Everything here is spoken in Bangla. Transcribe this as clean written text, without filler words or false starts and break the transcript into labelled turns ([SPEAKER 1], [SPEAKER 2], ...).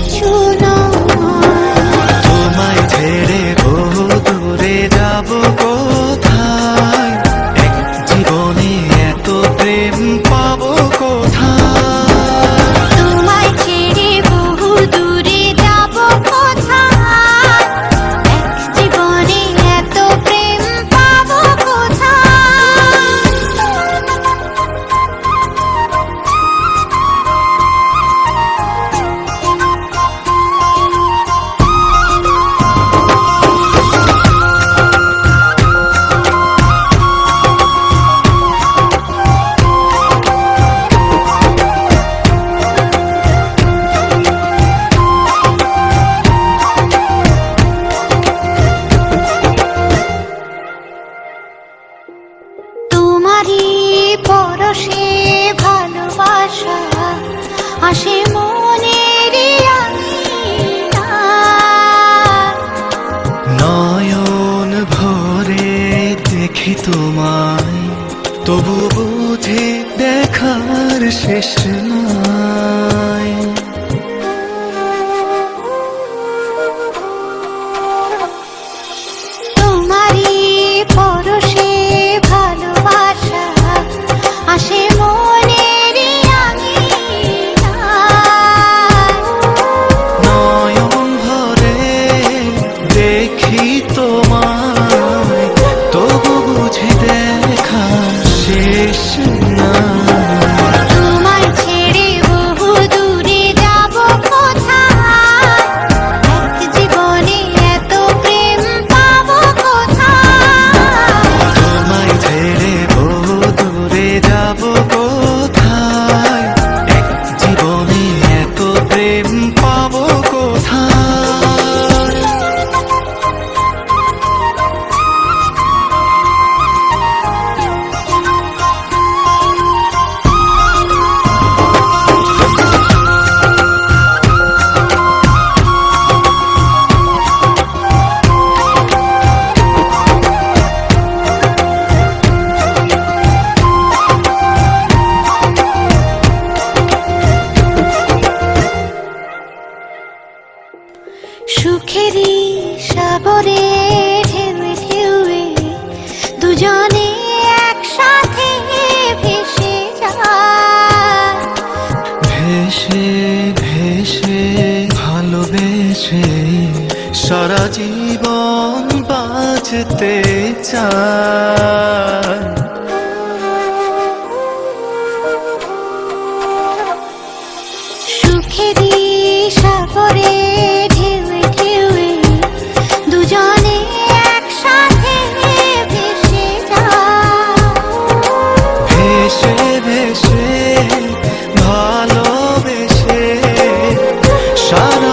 [SPEAKER 1] কিছু নয়।
[SPEAKER 2] তোমায় ছেড়ে বহু দূরে যাব কোথায়, এক জীবনে এত প্রেম পাবো কোথায়।
[SPEAKER 1] তোমায় ছেড়ে বহু দূরে যাব কোথায়, এক জীবনে এত প্রেম পাবো কোথায়। তোমারই পরশে ভালোবাসা আসে মনের আঙিনায়।
[SPEAKER 2] নয়ন ভরে দেখি তোমায়, তবু বুঝে দেখার শেষ নাই।
[SPEAKER 1] তোমারই পরশে ভালোবাসা আসে মনের আঙিনায়।
[SPEAKER 2] নয়ন ভরে দেখি তোমায়, তবু বুঝে দেখা শেষ নাই।
[SPEAKER 1] তোমায় ছেড়ে বহু দূরে যাব কোথায়, এক জীবনে এত প্রেম পাবো কোথায়।
[SPEAKER 2] তোমায় ছেড়ে বহু দূরে যাব কোথায়, এক জীবনে এত প্রেম পাবো কোথায়।
[SPEAKER 1] সুখেরই সাগরে ঢেউয়ে ঢেউয়ে দুজনে একসাথে ভেসে যায়।
[SPEAKER 2] ভেসে ভেসে ভালোবেসে সারা জীবন বাঁচতে চায়।
[SPEAKER 1] সুখেরই সাগরে ঢেউয়ে ঢেউয়ে দুজনে একসাথে ভেসে যায়।
[SPEAKER 2] ভেসে ভেসে ভালোবেসে সারা